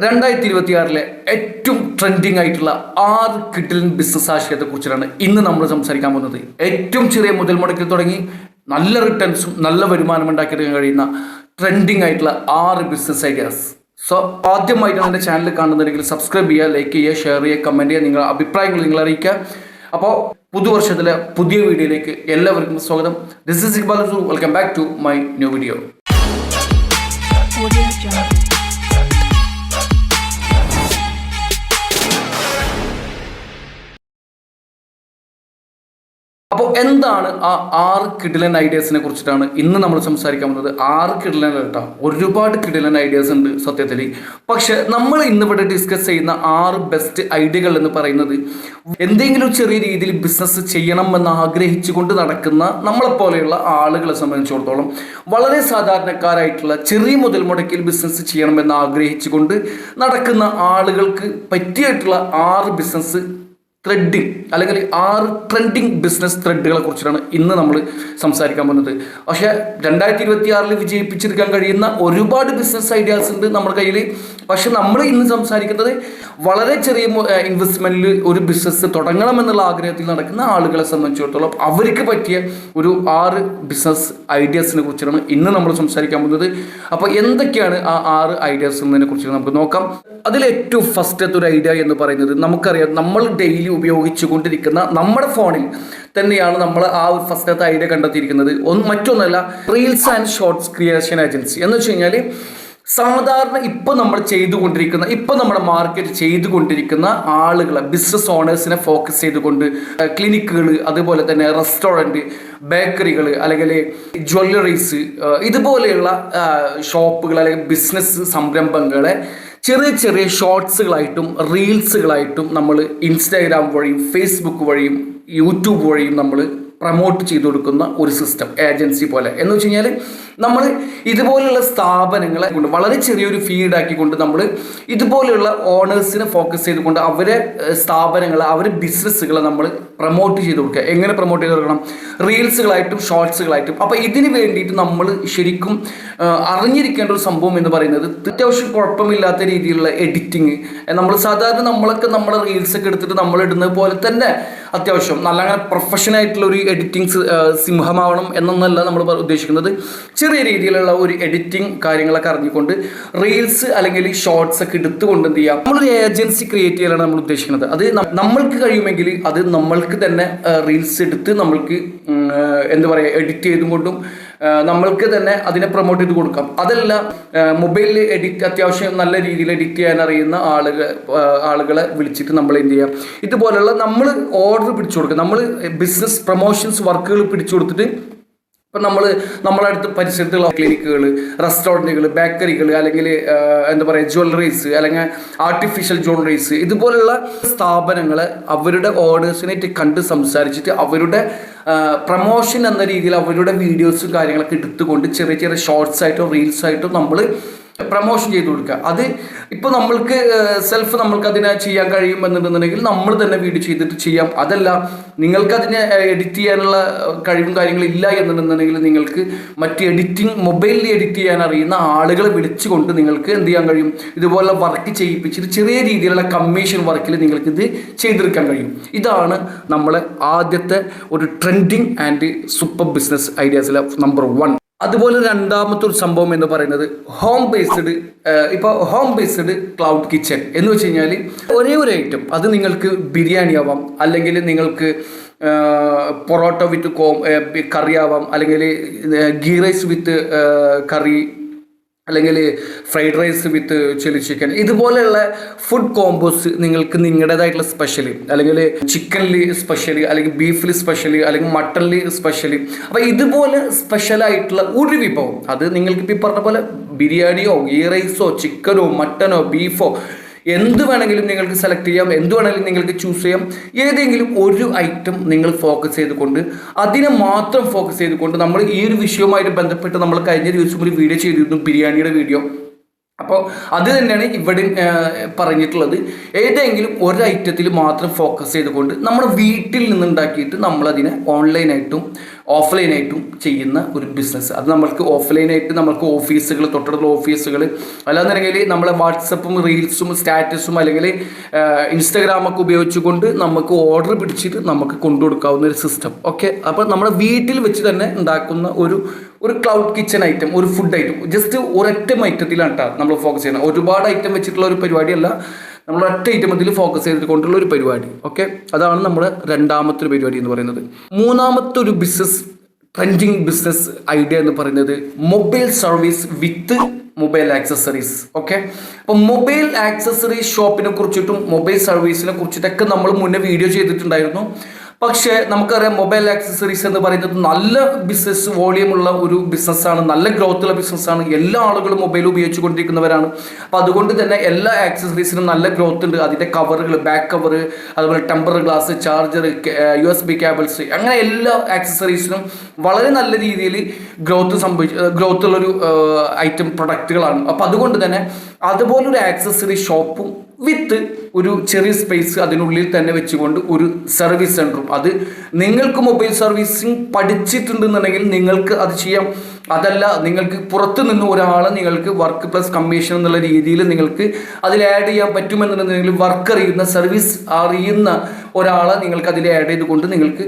2026 ഏറ്റവും ട്രെൻഡിങ് ആയിട്ടുള്ള 6 കിഡിലൻ ബിസിനസ് ആശയത്തെക്കുറിച്ചാണ് ഇന്ന് നമ്മൾ സംസാരിക്കാൻ പോകുന്നത്. ഏറ്റവും ചെറിയ മുതൽ മുടക്കിൽ തുടങ്ങി നല്ല റിട്ടേൺസും നല്ല വരുമാനം ഉണ്ടാക്കിയെടുക്കാൻ കഴിയുന്ന ട്രെൻഡിങ് ആയിട്ടുള്ള 6 ബിസിനസ് ഐഡിയാസ്. സോ ആദ്യമായിട്ടാണ് എൻ്റെ ചാനൽ കാണുന്നുണ്ടെങ്കിൽ സബ്സ്ക്രൈബ് ചെയ്യുക, ലൈക്ക് ചെയ്യുക, ഷെയർ ചെയ്യുക, കമൻറ്റ് ചെയ്യുക, നിങ്ങളുടെ അഭിപ്രായങ്ങൾ നിങ്ങൾ അറിയിക്കുക. അപ്പോൾ പുതുവർഷത്തിലെ പുതിയ വീഡിയോയിലേക്ക് എല്ലാവർക്കും സ്വാഗതം. This is Iqbal. Welcome back to my new video. അപ്പോൾ എന്താണ് ആ 6 കിഡിലൻ ഐഡിയാസിനെ കുറിച്ചിട്ടാണ് ഇന്ന് നമ്മൾ സംസാരിക്കാൻ പോകുന്നത്. 6 കിഡിലൻ കേട്ടോ, ഒരുപാട് കിഡിലൻ ഐഡിയാസ് ഉണ്ട് സത്യത്തിൽ. പക്ഷെ നമ്മൾ ഇന്നിവിടെ ഡിസ്കസ് ചെയ്യുന്ന 6 ബെസ്റ്റ് ഐഡിയകൾ എന്ന് പറയുന്നത് എന്തെങ്കിലും ചെറിയ രീതിയിൽ ബിസിനസ് ചെയ്യണം എന്ന് ആഗ്രഹിച്ചുകൊണ്ട് നടക്കുന്ന നമ്മളെപ്പോലെയുള്ള ആളുകളെ സംബന്ധിച്ചിടത്തോളം വളരെ സാധാരണക്കാരായിട്ടുള്ള ചെറിയ മുതൽ മുടക്കിൽ ബിസിനസ് ചെയ്യണമെന്ന് ആഗ്രഹിച്ചുകൊണ്ട് നടക്കുന്ന ആളുകൾക്ക് പറ്റിയിട്ടുള്ള 6 ബിസിനസ് ത്രെഡിങ് അല്ലെങ്കിൽ 6 ട്രെൻഡിങ് ബിസിനസ് ത്രെഡുകളെ കുറിച്ചിട്ടാണ് ഇന്ന് നമ്മൾ സംസാരിക്കാൻ പോകുന്നത്. പക്ഷേ 2026 വിജയിപ്പിച്ചെടുക്കാൻ കഴിയുന്ന ഒരുപാട് ബിസിനസ് ഐഡിയാസ് ഉണ്ട് നമ്മുടെ കയ്യിൽ. പക്ഷെ നമ്മൾ ഇന്ന് സംസാരിക്കുന്നത് വളരെ ചെറിയ ഇൻവെസ്റ്റ്മെൻറ്റിൽ ഒരു ബിസിനസ് തുടങ്ങണമെന്നുള്ള ആഗ്രഹത്തിൽ നടക്കുന്ന ആളുകളെ സംബന്ധിച്ചിടത്തോളം അവർക്ക് പറ്റിയ ഒരു 6 ബിസിനസ് ഐഡിയാസിനെ കുറിച്ചാണ് ഇന്ന് നമ്മൾ സംസാരിക്കാൻ പോകുന്നത്. അപ്പോൾ എന്തൊക്കെയാണ് ആ 6 ഐഡിയാസ് എന്നതിനെ കുറിച്ച് നമുക്ക് നോക്കാം. അതിലേറ്റവും ഫസ്റ്റത്തെ ഒരു ഐഡിയ എന്ന് പറയുന്നത്, നമുക്കറിയാം നമ്മൾ ഡെയിലി ഉപയോഗിച്ചു കൊണ്ടിരിക്കുന്ന നമ്മുടെ ഫോണിൽ തന്നെയാണ് നമ്മൾ ആ ഒരു ഫസ്റ്റത്തെ ഐഡിയ കണ്ടെത്തിയിരിക്കുന്നത്. മറ്റൊന്നല്ല, reels and shorts creation agency എന്ന് വെച്ച് കഴിഞ്ഞാൽ സാധാരണ ഇപ്പം നമ്മൾ ചെയ്തുകൊണ്ടിരിക്കുന്ന, ഇപ്പം നമ്മുടെ മാർക്കറ്റ് ചെയ്തുകൊണ്ടിരിക്കുന്ന ആളുകളെ, ബിസിനസ് ഓണേഴ്സിനെ ഫോക്കസ് ചെയ്തുകൊണ്ട് ക്ലിനിക്കുകൾ, അതുപോലെ തന്നെ റെസ്റ്റോറൻറ്റ്, ബേക്കറികൾ, അല്ലെങ്കിൽ ജ്വല്ലറീസ്, ഇതുപോലെയുള്ള ഷോപ്പുകൾ അല്ലെങ്കിൽ ബിസിനസ് സംരംഭങ്ങളെ ചെറിയ ചെറിയ ഷോർട്സുകളായിട്ടും റീൽസുകളായിട്ടും നമ്മൾ ഇൻസ്റ്റാഗ്രാം വഴിയും ഫേസ്ബുക്ക് വഴിയും യൂട്യൂബ് വഴിയും നമ്മൾ പ്രൊമോട്ട് ചെയ്ത് കൊടുക്കുന്ന ഒരു സിസ്റ്റം, ഏജൻസി പോലെ. എന്ന് വെച്ച് കഴിഞ്ഞാൽ നമ്മൾ ഇതുപോലുള്ള സ്ഥാപനങ്ങളെ കൊണ്ട് വളരെ ചെറിയൊരു ഫീ ഈടാക്കിക്കൊണ്ട് നമ്മൾ ഇതുപോലെയുള്ള ഓണേഴ്സിനെ ഫോക്കസ് ചെയ്തുകൊണ്ട് അവരെ സ്ഥാപനങ്ങളെ, അവരെ ബിസിനസ്സുകളെ നമ്മൾ പ്രൊമോട്ട് ചെയ്ത് കൊടുക്കുക. എങ്ങനെ പ്രൊമോട്ട് ചെയ്ത് കൊടുക്കണം? റീൽസുകളായിട്ടും ഷോർട്സുകളായിട്ടും. അപ്പോൾ ഇതിന് വേണ്ടിയിട്ട് നമ്മൾ ശരിക്കും അറിഞ്ഞിരിക്കേണ്ട ഒരു സംഭവം എന്ന് പറയുന്നത് അത്യാവശ്യം കുഴപ്പമില്ലാത്ത രീതിയിലുള്ള എഡിറ്റിങ്. നമ്മൾ സാധാരണ നമ്മളൊക്കെ നമ്മുടെ റീൽസൊക്കെ എടുത്തിട്ട് നമ്മൾ ഇടുന്നത് പോലെ തന്നെ അത്യാവശ്യം നല്ല അങ്ങനെ പ്രൊഫഷനായിട്ടുള്ള ഒരു എഡിറ്റിംഗ് സിംഹമാവണം എന്നൊന്നല്ല നമ്മൾ ഉദ്ദേശിക്കുന്നത്. ചെറിയ രീതിയിലുള്ള ഒരു എഡിറ്റിംഗ് കാര്യങ്ങളൊക്കെ അറിഞ്ഞുകൊണ്ട് റീൽസ് അല്ലെങ്കിൽ ഷോർട്സ് ഒക്കെ എടുത്തുകൊണ്ട് എന്ത് ചെയ്യാം, നമ്മളൊരു ഏജൻസി ക്രിയേറ്റ് ചെയ്യാനാണ് നമ്മൾ ഉദ്ദേശിക്കുന്നത്. അത് നമ്മൾക്ക് കഴിയുമെങ്കിൽ അത് നമ്മൾക്ക് തന്നെ റീൽസ് എടുത്ത് നമ്മൾക്ക് എന്താ പറയുക, എഡിറ്റ് ചെയ്തും കൊണ്ടും നമ്മൾക്ക് തന്നെ അതിനെ പ്രൊമോട്ട് ചെയ്ത് കൊടുക്കാം. അതല്ല, മൊബൈലിൽ അത്യാവശ്യം നല്ല രീതിയിൽ എഡിറ്റ് ചെയ്യാൻ അറിയുന്ന ആളുകളെ വിളിച്ചിട്ട് നമ്മൾ എന്ത് ചെയ്യാം, ഇതുപോലുള്ള നമ്മൾ ഓർഡർ പിടിച്ചു കൊടുക്കുക. നമ്മൾ ബിസിനസ് പ്രൊമോഷൻസ് വർക്കുകൾ പിടിച്ചു കൊടുത്തിട്ട് ഇപ്പം നമ്മളടുത്ത് പരിസരത്തുള്ള ക്ലിനിക്കുകൾ, റെസ്റ്റോറൻറ്റുകൾ, ബേക്കറികൾ, അല്ലെങ്കിൽ എന്താ പറയുക ജ്വല്ലറീസ്, അല്ലെങ്കിൽ ആർട്ടിഫിഷ്യൽ ജ്വല്ലറീസ്, ഇതുപോലുള്ള സ്ഥാപനങ്ങൾ അവരുടെ ഓർഡേഴ്സിനായിട്ട് കണ്ട് സംസാരിച്ചിട്ട് അവരുടെ പ്രൊമോഷൻ എന്ന രീതിയിൽ അവരുടെ വീഡിയോസും കാര്യങ്ങളൊക്കെ എടുത്തുകൊണ്ട് ചെറിയ ചെറിയ ഷോർട്സ് ആയിട്ടോ റീൽസ് ആയിട്ടോ നമ്മൾ പ്രൊമോഷൻ ചെയ്ത് കൊടുക്കുക. അത് ഇപ്പോൾ നമ്മൾക്ക് നമ്മൾക്ക് അതിനെ ചെയ്യാൻ കഴിയും എന്നുണ്ടെന്നുണ്ടെങ്കിൽ നമ്മൾ തന്നെ വീഡിയോ ചെയ്തിട്ട് ചെയ്യാം. അതല്ല, നിങ്ങൾക്കതിനെ എഡിറ്റ് ചെയ്യാനുള്ള കഴിവും കാര്യങ്ങളില്ല എന്നുണ്ടെന്നുണ്ടെങ്കിൽ നിങ്ങൾക്ക് മറ്റ് മൊബൈലിൽ എഡിറ്റ് ചെയ്യാൻ അറിയുന്ന ആളുകളെ വിളിച്ചുകൊണ്ട് നിങ്ങൾക്ക് എന്ത് ചെയ്യാൻ കഴിയും, ഇതുപോലെ വർക്ക് ചെയ്യിപ്പിച്ചിട്ട് ചെറിയ രീതിയിലുള്ള കമ്മീഷൻ വർക്കിൽ നിങ്ങൾക്കിത് ചെയ്തെടുക്കാൻ കഴിയും. ഇതാണ് നമ്മളെ ആദ്യത്തെ ഒരു ട്രെൻഡിങ് ആൻഡ് സൂപ്പർ ബിസിനസ് ഐഡിയാസിലെ നമ്പർ 1. അതുപോലെ രണ്ടാമത്തെ ഒരു സംഭവം എന്ന് പറയുന്നത് ഹോം ബേസ്ഡ് ക്ലൗഡ് കിച്ചൺ എന്ന് വെച്ച് കഴിഞ്ഞാൽ ഒരേ ഒരു ഐറ്റം, അത് നിങ്ങൾക്ക് ബിരിയാണി ആവാം, അല്ലെങ്കിൽ നിങ്ങൾക്ക് പൊറോട്ട വിത്ത് കറി ആവാം, അല്ലെങ്കിൽ ഗീ റൈസ് വിത്ത് കറി, അല്ലെങ്കിൽ fried rice with chilli chicken, ഇതുപോലെയുള്ള ഫുഡ് കോമ്പോസ് നിങ്ങൾക്ക് നിങ്ങളുടേതായിട്ടുള്ള സ്പെഷ്യൽ, അല്ലെങ്കിൽ ചിക്കനിൽ സ്പെഷ്യൽ, അല്ലെങ്കിൽ ബീഫിൽ സ്പെഷ്യൽ, അല്ലെങ്കിൽ മട്ടണിൽ സ്പെഷ്യൽ. അപ്പോൾ ഇതുപോലെ സ്പെഷ്യലായിട്ടുള്ള ഒരു വിഭവം, അത് നിങ്ങൾക്ക് ഇപ്പോൾ പറഞ്ഞ പോലെ ബിരിയാണിയോ ഗീ റൈസോ ചിക്കനോ മട്ടനോ ബീഫോ എന്ത് വേണമെങ്കിലും നിങ്ങൾക്ക് സെലക്ട് ചെയ്യാം, എന്ത് വേണമെങ്കിലും നിങ്ങൾക്ക് ചൂസ് ചെയ്യാം. ഏതെങ്കിലും ഒരു ഐറ്റം നിങ്ങൾ ഫോക്കസ് ചെയ്തുകൊണ്ട് അതിനെ മാത്രം ഫോക്കസ് ചെയ്തുകൊണ്ട്, നമ്മൾ ഈ ഒരു വിഷയവുമായിട്ട് ബന്ധപ്പെട്ട് നമ്മൾ കഴിഞ്ഞ ദിവസം ഒരു വീഡിയോ ചെയ്തിരുന്നു, ബിരിയാണിയുടെ വീഡിയോ. അപ്പോൾ അത് തന്നെയാണ് ഇവിടെ പറഞ്ഞിട്ടുള്ളത്. ഏതെങ്കിലും ഒരു ഐറ്റത്തിൽ മാത്രം ഫോക്കസ് ചെയ്തുകൊണ്ട് നമ്മുടെ വീട്ടിൽ നിന്നുണ്ടാക്കിയിട്ട് നമ്മളതിനെ ഓൺലൈനായിട്ടും ഓഫ്ലൈനായിട്ടും ചെയ്യുന്ന ഒരു ബിസിനസ്. അത് നമ്മൾക്ക് ഓഫ്ലൈനായിട്ട് നമ്മൾക്ക് ഓഫീസുകൾ, തൊട്ടടുത്തുള്ള ഓഫീസുകൾ, അല്ലാന്നുണ്ടെങ്കിൽ നമ്മളെ വാട്സപ്പും റീൽസും സ്റ്റാറ്റസും അല്ലെങ്കിൽ ഇൻസ്റ്റഗ്രാമൊക്കെ ഉപയോഗിച്ചുകൊണ്ട് നമുക്ക് ഓർഡർ പിടിച്ചിട്ട് നമുക്ക് കൊണ്ടുകൊടുക്കാവുന്ന ഒരു സിസ്റ്റം. ഓക്കെ, അപ്പോൾ നമ്മുടെ വീട്ടിൽ വെച്ച് തന്നെ ഉണ്ടാക്കുന്ന ഒരു ക്ലൗഡ് കിച്ചൺ ഐറ്റം, ഒരു ഫുഡ് ഐറ്റം, ജസ്റ്റ് ഒരൊറ്റ ഐറ്റത്തിലാണ് കേട്ടോ നമ്മൾ ഫോക്കസ് ചെയ്യുന്നത്. ഒരുപാട് ഐറ്റം വെച്ചിട്ടുള്ള ഒരു പരിപാടിയല്ല, നമ്മൾ ഒറ്റ ഐറ്റം ഇതിൽ ഫോക്കസ് ചെയ്തുകൊണ്ടുള്ള ഒരു പരിപാടി. ഓക്കെ, അതാണ് നമ്മുടെ രണ്ടാമത്തെ ഒരു പരിപാടി എന്ന് പറയുന്നത്. മൂന്നാമത്തെ ഒരു ബിസിനസ്, ട്രെൻഡിങ് ബിസിനസ് ഐഡിയ എന്ന് പറയുന്നത് mobile service with mobile accessories. Okay, അപ്പോൾ മൊബൈൽ ആക്സസറീസ് ഷോപ്പിനെ കുറിച്ചിട്ടും മൊബൈൽ സർവീസിനെ കുറിച്ചിട്ടൊക്കെ നമ്മൾ മുന്നേ വീഡിയോ ചെയ്തിട്ടുണ്ടായിരുന്നു. പക്ഷേ നമുക്കറിയാം മൊബൈൽ ആക്സസറീസ് എന്ന് പറയുന്നത് നല്ല ബിസിനസ് വോളിയമുള്ള ഒരു ബിസിനസ്സാണ്, നല്ല ഗ്രോത്തുള്ള ബിസിനസ്സാണ്. എല്ലാ ആളുകളും മൊബൈൽ ഉപയോഗിച്ചു കൊണ്ടിരിക്കുന്നവരാണ്. അപ്പോൾ അതുകൊണ്ട് തന്നെ എല്ലാ ആക്സസറീസിനും നല്ല ഗ്രോത്ത് ഉണ്ട്. അതിൻ്റെ കവറുകൾ, ബാക്ക് കവർ, അതുപോലെ temper glass, charger, USB cables, അങ്ങനെ എല്ലാ ആക്സസറീസിനും വളരെ നല്ല രീതിയിൽ ഗ്രോത്തുള്ളൊരു ഐറ്റം പ്രൊഡക്റ്റുകളാണ്. അപ്പോൾ അതുകൊണ്ട് തന്നെ അതുപോലൊരു ആക്സസറി ഷോപ്പും വിത്ത് ഒരു ചെറിയ സ്പേസ് അതിനുള്ളിൽ തന്നെ വെച്ചുകൊണ്ട് ഒരു സർവീസ് സെൻറ്ററും, അത് നിങ്ങൾക്ക് മൊബൈൽ സർവീസിങ് പഠിച്ചിട്ടുണ്ടെന്നുണ്ടെങ്കിൽ നിങ്ങൾക്ക് അത് ചെയ്യാം. അതല്ല, നിങ്ങൾക്ക് പുറത്ത് നിന്ന് ഒരാളെ നിങ്ങൾക്ക് വർക്ക് പ്ലസ് കമ്മീഷൻ എന്നുള്ള രീതിയിൽ നിങ്ങൾക്ക് അതിൽ ആഡ് ചെയ്യാൻ പറ്റുമെന്നുണ്ടെങ്കിൽ വർക്ക് അറിയുന്ന, സർവീസ് അറിയുന്ന ഒരാളെ നിങ്ങൾക്ക് അതിൽ ആഡ് ചെയ്തുകൊണ്ട് നിങ്ങൾക്ക്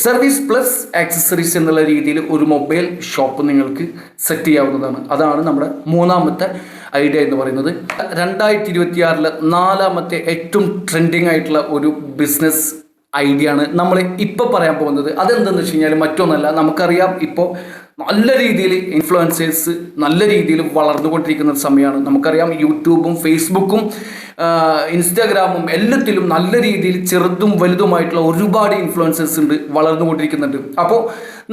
സർവീസ് പ്ലസ് ആക്സസറീസ് എന്നുള്ള രീതിയിൽ ഒരു മൊബൈൽ ഷോപ്പ് നിങ്ങൾക്ക് സെറ്റ് ചെയ്യാവുന്നതാണ്. അതാണ് നമ്മുടെ മൂന്നാമത്തെ ഐഡിയ എന്ന് പറയുന്നത്. 2026 നാലാമത്തെ ഏറ്റവും ട്രെൻഡിങ് ആയിട്ടുള്ള ഒരു ബിസിനസ് ഐഡിയ ആണ് നമ്മൾ ഇപ്പോൾ പറയാൻ പോകുന്നത്. അതെന്തെന്ന് വെച്ച് കഴിഞ്ഞാൽ മറ്റൊന്നല്ല, നമുക്കറിയാം ഇപ്പോൾ നല്ല രീതിയിൽ ഇൻഫ്ലുവൻസേഴ്സ് നല്ല രീതിയിൽ വളർന്നുകൊണ്ടിരിക്കുന്ന സമയമാണ്. നമുക്കറിയാം യൂട്യൂബും ഫേസ്ബുക്കും ഇൻസ്റ്റാഗ്രാമും എല്ലാത്തിലും നല്ല രീതിയിൽ ചെറുതും വലുതുമായിട്ടുള്ള ഒരുപാട് ഇൻഫ്ലുവൻസേഴ്സ് ഉണ്ട്, വളർന്നുകൊണ്ടിരിക്കുന്നുണ്ട്. അപ്പോൾ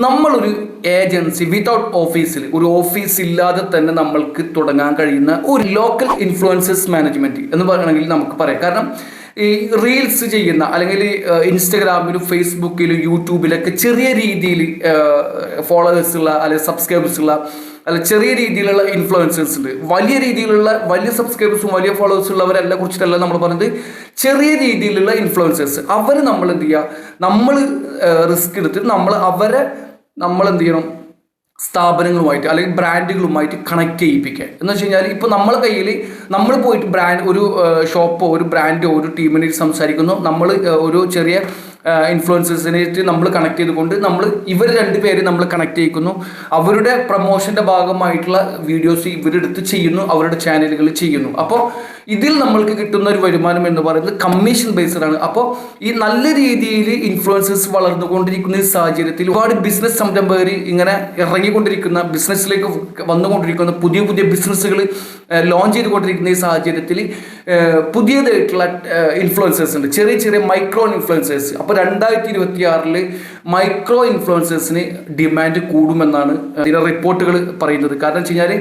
നമ്മളൊരു ഏജൻസി വിതൗട്ട് ഓഫീസിൽ, ഒരു ഓഫീസ് ഇല്ലാതെ തന്നെ നമ്മൾക്ക് തുടങ്ങാൻ കഴിയുന്ന ഒരു ലോക്കൽ ഇൻഫ്ലുവൻസേഴ്സ് മാനേജ്മെൻറ്റ് എന്ന് പറയണമെങ്കിൽ നമുക്ക് പറയാം. കാരണം ഈ റീൽസ് ചെയ്യുന്ന, അല്ലെങ്കിൽ ഇൻസ്റ്റഗ്രാമിലും ഫേസ്ബുക്കിലും യൂട്യൂബിലൊക്കെ ചെറിയ രീതിയിൽ ഫോളോവേഴ്സുള്ള അല്ലെങ്കിൽ സബ്സ്ക്രൈബേഴ്സുള്ള അല്ല ചെറിയ രീതിയിലുള്ള ഇൻഫ്ലുവൻസേഴ്സ് ഉണ്ട്. വലിയ രീതിയിലുള്ള വലിയ സബ്സ്ക്രൈബേഴ്സും വലിയ ഫോളോവേഴ്സും ഉള്ളവരെല്ലാം കുറിച്ചിട്ടല്ല നമ്മൾ പറഞ്ഞത്. ചെറിയ രീതിയിലുള്ള ഇൻഫ്ലുവൻസേഴ്സ്, അവർ നമ്മൾ എന്ത് ചെയ്യുക, നമ്മൾ റിസ്ക് എടുത്തിട്ട് നമ്മൾ എന്ത് ചെയ്യണം, സ്ഥാപനങ്ങളുമായിട്ട് അല്ലെങ്കിൽ ബ്രാൻഡുകളുമായിട്ട് കണക്ട് ചെയ്യിപ്പിക്കുക. എന്ന് വെച്ച് കഴിഞ്ഞാൽ ഇപ്പോൾ നമ്മളെ കയ്യിൽ നമ്മൾ പോയിട്ട് ഒരു ഷോപ്പോ ഒരു ബ്രാൻഡോ ഒരു ടീമിനെ സംസാരിക്കുന്നു, നമ്മൾ ഒരു ചെറിയ ഇൻഫ്ലുവൻസേഴ്സിനായിട്ട് നമ്മൾ കണക്ട് ചെയ്തുകൊണ്ട് ഇവർ രണ്ടുപേരെ നമ്മൾ കണക്ട് ചെയ്യിക്കുന്നു. അവരുടെ പ്രൊമോഷൻ്റെ ഭാഗമായിട്ടുള്ള വീഡിയോസ് ഇവരെടുത്ത് ചെയ്യുന്നു, അവരുടെ ചാനലുകളിൽ ചെയ്യുന്നു. അപ്പോൾ ഇതിൽ നമ്മൾക്ക് കിട്ടുന്ന ഒരു വരുമാനം എന്ന് പറയുന്നത് കമ്മീഷൻ ബേസ്ഡ് ആണ്. അപ്പോൾ ഈ നല്ല രീതിയിൽ ഇൻഫ്ലുവൻസേഴ്സ് വളർന്നുകൊണ്ടിരിക്കുന്ന ഈ സാഹചര്യത്തിൽ ഒരുപാട് ബിസിനസ് സംരംഭകർ ഇങ്ങനെ ഇറങ്ങിക്കൊണ്ടിരിക്കുന്ന, ബിസിനസ്സിലേക്ക് വന്നുകൊണ്ടിരിക്കുന്ന, പുതിയ പുതിയ ബിസിനസ്സുകൾ ലോഞ്ച് ചെയ്തുകൊണ്ടിരിക്കുന്ന ഈ സാഹചര്യത്തിൽ പുതിയതായിട്ടുള്ള ഇൻഫ്ലുവൻസേഴ്സ് ഉണ്ട്, ചെറിയ ചെറിയ മൈക്രോ ഇൻഫ്ലുവൻസേഴ്സ്. അപ്പോൾ 2026 മൈക്രോ ഇൻഫ്ലുവൻസേഴ്സിന് ഡിമാൻഡ് കൂടുമെന്നാണ് ഇതിൻ്റെ റിപ്പോർട്ടുകൾ പറയുന്നത്. കാരണം വെച്ച് കഴിഞ്ഞാൽ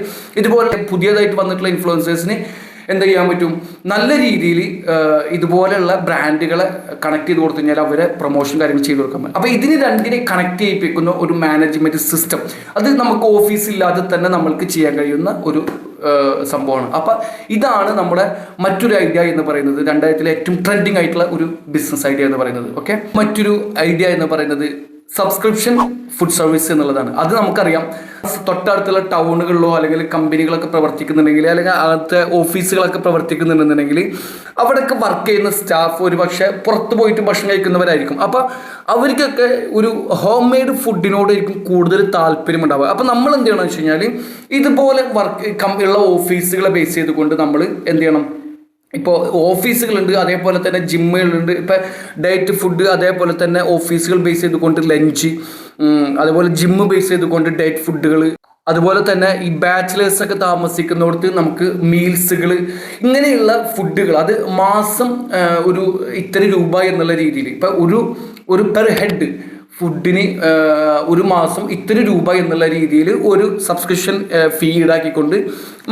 ഇതുപോലെ പുതിയതായിട്ട് വന്നിട്ടുള്ള ഇൻഫ്ലുവൻസേഴ്സിന് എന്ത് ചെയ്യാൻ പറ്റും, നല്ല രീതിയിൽ ഇതുപോലെയുള്ള ബ്രാൻഡുകളെ കണക്ട് ചെയ്ത് കൊടുത്തു കഴിഞ്ഞാൽ അവരെ പ്രൊമോഷൻ കാര്യങ്ങൾ ചെയ്ത് കൊടുക്കാൻ പറ്റും. അപ്പോൾ ഇതിന് രണ്ടിനെ കണക്ട് ചെയ്യിപ്പിക്കുന്ന ഒരു മാനേജ്മെൻറ്റ് സിസ്റ്റം, അത് നമുക്ക് ഓഫീസില്ലാതെ തന്നെ നമ്മൾക്ക് ചെയ്യാൻ കഴിയുന്ന ഒരു സംഭവമാണ്. അപ്പം ഇതാണ് നമ്മുടെ മറ്റൊരു ഐഡിയ എന്ന് പറയുന്നത്, 2000 ഏറ്റവും ട്രെൻഡിങ് ആയിട്ടുള്ള ഒരു ബിസിനസ് ഐഡിയ എന്ന് പറയുന്നത്. ഓക്കെ, മറ്റൊരു ഐഡിയ എന്ന് പറയുന്നത് സബ്സ്ക്രിപ്ഷൻ ഫുഡ് സർവീസ് എന്നുള്ളതാണ്. അത് നമുക്കറിയാം, തൊട്ടടുത്തുള്ള ടൗണുകളിലോ അല്ലെങ്കിൽ കമ്പനികളൊക്കെ പ്രവർത്തിക്കുന്നുണ്ടെങ്കിൽ, അല്ലെങ്കിൽ അകത്തെ ഓഫീസുകളൊക്കെ പ്രവർത്തിക്കുന്നുണ്ടെന്നുണ്ടെങ്കിൽ അവിടെയൊക്കെ വർക്ക് ചെയ്യുന്ന സ്റ്റാഫ് ഒരു പക്ഷേ പുറത്ത് പോയിട്ട് ഭക്ഷണം കഴിക്കുന്നവരായിരിക്കും. അപ്പോൾ അവർക്കൊക്കെ ഒരു ഹോം മെയ്ഡ് ഫുഡിനോടായിരിക്കും കൂടുതൽ താല്പര്യം ഉണ്ടാവുക. അപ്പോൾ നമ്മൾ എന്ത് ചെയ്യണമെന്ന് വെച്ച് കഴിഞ്ഞാൽ ഇതുപോലെ ഉള്ള ഓഫീസുകളെ ബേസ് ചെയ്തുകൊണ്ട് നമ്മൾ എന്ത് ചെയ്യണം, ഇപ്പോൾ ഓഫീസുകളുണ്ട്, അതേപോലെ തന്നെ ജിമ്മുകളുണ്ട്. ഇപ്പോൾ ഡയറ്റ് ഫുഡ്, അതേപോലെ തന്നെ ഓഫീസുകൾ ബേസ് ചെയ്തുകൊണ്ട് ലഞ്ച്, അതേപോലെ ജിമ്മ് ബേസ് ചെയ്തുകൊണ്ട് ഡയറ്റ് ഫുഡുകൾ, അതുപോലെ തന്നെ ഈ ബാച്ചിലേഴ്സൊക്കെ താമസിക്കുന്നിടത്ത് നമുക്ക് മീൽസുകൾ, ഇങ്ങനെയുള്ള ഫുഡുകൾ അത് മാസം ഒരു ഇത്ര രൂപ എന്നുള്ള രീതിയിൽ, ഇപ്പം ഒരു പെർ ഹെഡ് ഫുഡിന് ഒരു മാസം ഇത്ര രൂപ എന്നുള്ള രീതിയിൽ ഒരു സബ്സ്ക്രിപ്ഷൻ ഫീ ഈടാക്കിക്കൊണ്ട്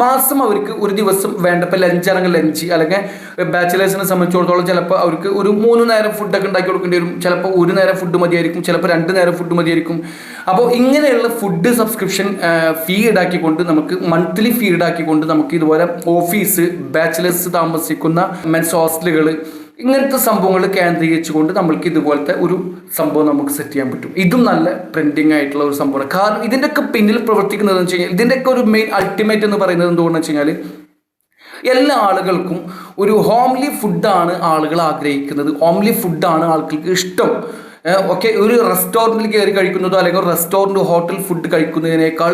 മാസം അവർക്ക് ഒരു ദിവസം വേണ്ടപ്പോൾ ലഞ്ചാണെങ്കിൽ ലഞ്ച്, അല്ലെങ്കിൽ ബാച്ചിലേഴ്സിനെ സംബന്ധിച്ചിടത്തോളം ചിലപ്പോൾ അവർക്ക് ഒരു 3 നേരം ഫുഡൊക്കെ ഉണ്ടാക്കി കൊടുക്കേണ്ടി വരും. ചിലപ്പോൾ 1 നേരം ഫുഡ് മതിയായിരിക്കും, ചിലപ്പോൾ 2 നേരം ഫുഡ് മതിയായിരിക്കും. അപ്പോൾ ഇങ്ങനെയുള്ള ഫുഡ് സബ്സ്ക്രിപ്ഷൻ ഫീ ഈടാക്കിക്കൊണ്ട് നമുക്ക് മന്ത്ലി ഫീ ഈടാക്കിക്കൊണ്ട് നമുക്ക് ഇതുപോലെ ഓഫീസ്, ബാച്ചിലേഴ്സ് താമസിക്കുന്ന മെൻസ് ഹോസ്റ്റലുകൾ, ഇങ്ങനത്തെ സംഭവങ്ങൾ കേന്ദ്രീകരിച്ചുകൊണ്ട് നമ്മൾക്ക് ഇതുപോലത്തെ ഒരു സംഭവം നമുക്ക് സെറ്റ് ചെയ്യാൻ പറ്റും. ഇതും നല്ല ട്രെൻഡിങ് ആയിട്ടുള്ള ഒരു സംഭവമാണ്. കാരണം ഇതിൻ്റെയൊക്കെ പിന്നിൽ പ്രവർത്തിക്കുന്നത് എന്ന് വെച്ച് കഴിഞ്ഞാൽ ഇതിൻ്റെയൊക്കെ ഒരു മെയിൻ അൾട്ടിമേറ്റ് എന്ന് പറയുന്നത് എന്തുകൊണ്ടെന്ന് വെച്ച് കഴിഞ്ഞാൽ എല്ലാ ആളുകൾക്കും ഒരു ഹോംലി ഫുഡാണ് ആളുകൾ ആഗ്രഹിക്കുന്നത്. ഹോംലി ഫുഡാണ് ആളുകൾക്ക് ഇഷ്ടം. ഓക്കെ, ഒരു റെസ്റ്റോറൻറ്റിൽ കയറി കഴിക്കുന്നതോ അല്ലെങ്കിൽ ഒരു റെസ്റ്റോറൻറ്റ് ഹോട്ടൽ ഫുഡ് കഴിക്കുന്നതിനേക്കാൾ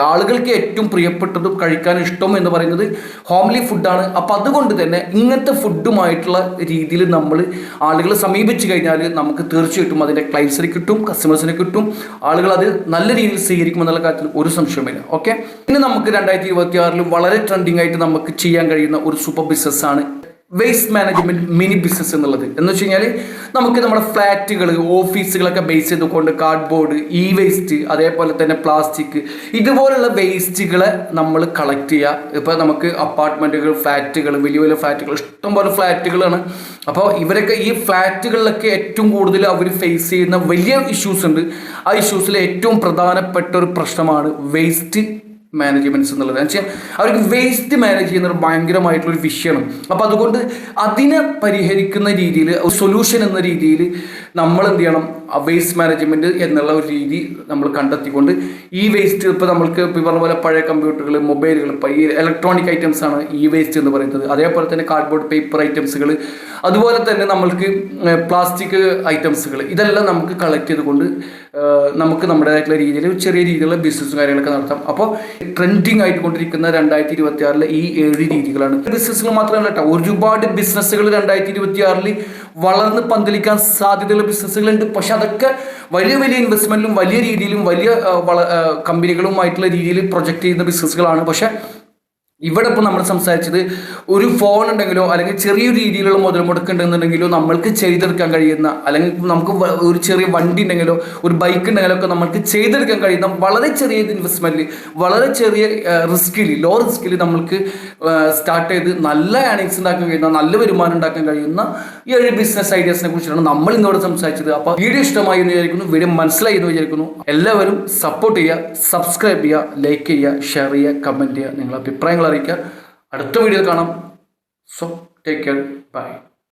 ആളുകൾക്ക് ഏറ്റവും പ്രിയപ്പെട്ടതും കഴിക്കാൻ ഇഷ്ടം എന്ന് പറയുന്നത് ഹോംലി ഫുഡാണ്. അപ്പം അതുകൊണ്ട് തന്നെ ഇങ്ങനത്തെ ഫുഡുമായിട്ടുള്ള രീതിയിൽ നമ്മൾ ആളുകളെ സമീപിച്ചു കഴിഞ്ഞാൽ നമുക്ക് തീർച്ചയായിട്ടും അതിൻ്റെ ക്ലയൻസിന് കിട്ടും, കസ്റ്റമേഴ്സിന് കിട്ടും, ആളുകൾ അത് നല്ല രീതിയിൽ സ്വീകരിക്കുമെന്നുള്ള കാര്യത്തിൽ ഒരു സംശയമില്ല. ഓക്കെ, ഇനി നമുക്ക് 2026 വളരെ ട്രെൻഡിങ് ആയിട്ട് നമുക്ക് ചെയ്യാൻ കഴിയുന്ന ഒരു സൂപ്പർ ബിസിനസ്സാണ് വേസ്റ്റ് മാനേജ്മെന്റ് മിനി ബിസിനസ് എന്നുള്ളത്. എന്ന് വെച്ച് കഴിഞ്ഞാൽ നമുക്ക് നമ്മുടെ ഫ്ലാറ്റുകൾ, ഓഫീസുകളൊക്കെ ബേസ് ചെയ്തുകൊണ്ട് കാർഡ്ബോർഡ്, ഇ വേസ്റ്റ്, അതേപോലെ തന്നെ പ്ലാസ്റ്റിക്, ഇതുപോലുള്ള വേസ്റ്റുകളെ നമ്മൾ കളക്ട് ചെയ്യുക. ഇപ്പോൾ നമുക്ക് അപ്പാർട്ട്മെൻറ്റുകൾ, ഫ്ലാറ്റുകൾ, വലിയ വലിയ ഫ്ലാറ്റുകൾ, ഇഷ്ടംപോലെ ഫ്ലാറ്റുകളാണ്. അപ്പോൾ ഇവരൊക്കെ ഈ ഫ്ലാറ്റുകളിലൊക്കെ ഏറ്റവും കൂടുതൽ അവർ ഫേസ് ചെയ്യുന്ന വലിയ ഇഷ്യൂസ് ഉണ്ട്. ആ ഇഷ്യൂസിൽ ഏറ്റവും പ്രധാനപ്പെട്ട ഒരു പ്രശ്നമാണ് വേസ്റ്റ് മാനേജ്മെൻറ്റ്സ് എന്നുള്ളത്. എന്ന് വെച്ചാൽ അവർക്ക് വേസ്റ്റ് മാനേജ് ചെയ്യുന്നത് ഭയങ്കരമായിട്ടുള്ളൊരു വിഷയമാണ്. അപ്പോൾ അതുകൊണ്ട് അതിനെ പരിഹരിക്കുന്ന രീതിയിൽ ഒരു സൊല്യൂഷൻ എന്ന രീതിയിൽ നമ്മൾ എന്ത് ചെയ്യണം, വേസ്റ്റ് മാനേജ്മെൻറ്റ് എന്നുള്ള ഒരു രീതി നമ്മൾ കണ്ടെത്തിക്കൊണ്ട് ഈ വേസ്റ്റ് ഇപ്പോൾ നമ്മൾക്ക് ഇപ്പോൾ പറഞ്ഞ പോലെ പഴയ കമ്പ്യൂട്ടറുകൾ, മൊബൈലുകൾ, ഇപ്പോൾ ഈ ഇലക്ട്രോണിക് ഐറ്റംസ് ആണ് ഈ വേസ്റ്റ് എന്ന് പറയുന്നത്. അതേപോലെ തന്നെ കാർഡ്ബോർഡ്, പേപ്പർ ഐറ്റംസുകൾ, അതുപോലെ തന്നെ നമ്മൾക്ക് പ്ലാസ്റ്റിക് ഐറ്റംസുകൾ, ഇതെല്ലാം നമുക്ക് കളക്ട് ചെയ്തുകൊണ്ട് നമുക്ക് നമ്മുടേതായിട്ടുള്ള രീതിയിൽ ചെറിയ രീതിയിലുള്ള ബിസിനസ്സും കാര്യങ്ങളൊക്കെ നടത്താം. അപ്പോൾ ട്രെൻഡിങ് ആയിട്ട് കൊണ്ടിരിക്കുന്ന 2026 ഈ 7 രീതികളാണ്. ബിസിനസ്സുകൾ മാത്രമല്ല കേട്ടോ, ഒരുപാട് ബിസിനസ്സുകൾ 2026 വളർന്ന് പന്തലിക്കാൻ സാധ്യതയുള്ള ബിസിനസ്സുകളുണ്ട്. പക്ഷെ അതൊക്കെ വലിയ വലിയ ഇൻവെസ്റ്റ്മെന്റിലും വലിയ രീതിയിലും വലിയ കമ്പനികളുമായിട്ടുള്ള രീതിയിൽ പ്രൊജക്റ്റ് ചെയ്യുന്ന ബിസിനസ്സുകളാണ്. പക്ഷെ ഇവിടെ ഇപ്പോൾ നമ്മൾ സംസാരിച്ചത് ഒരു ഫോൺ ഉണ്ടെങ്കിലോ അല്ലെങ്കിൽ ചെറിയൊരു രീതിയിലുള്ള മുതൽ മുടക്കുണ്ടെന്നുണ്ടെങ്കിലോ നമ്മൾക്ക് ചെയ്തെടുക്കാൻ കഴിയുന്ന, അല്ലെങ്കിൽ നമുക്ക് ഒരു ചെറിയ വണ്ടി ഉണ്ടെങ്കിലോ ഒരു ബൈക്ക് ഉണ്ടെങ്കിലോ ഒക്കെ നമ്മൾക്ക് ചെയ്തെടുക്കാൻ കഴിയുന്ന വളരെ ചെറിയ ഇൻവെസ്റ്റ്മെൻറ്റിൽ, വളരെ ചെറിയ റിസ്കിൽ, ലോ റിസ്കിൽ നമ്മൾക്ക് സ്റ്റാർട്ട് ചെയ്ത് നല്ല ഏർണിങ്സ് ഉണ്ടാക്കാൻ കഴിയുന്ന, നല്ല വരുമാനം ഉണ്ടാക്കാൻ കഴിയുന്ന ഈ 7 ബിസിനസ് ഐഡിയാസിനെ കുറിച്ചാണ് നമ്മൾ ഇന്നോട് സംസാരിച്ചത്. അപ്പോൾ വീഡിയോ ഇഷ്ടമായി എന്ന് വിചാരിക്കുന്നു, വീഡിയോ മനസ്സിലായി എന്ന് വിചാരിക്കുന്നു. എല്ലാവരും സപ്പോർട്ട് ചെയ്യുക, സബ്സ്ക്രൈബ് ചെയ്യുക, ലൈക്ക് ചെയ്യുക, ഷെയർ ചെയ്യുക, കമൻറ്റ് ചെയ്യുക, നിങ്ങളുടെ അഭിപ്രായങ്ങൾ അറിയിക്കുക. അടുത്ത വീഡിയോ കാണാം. So take care, by.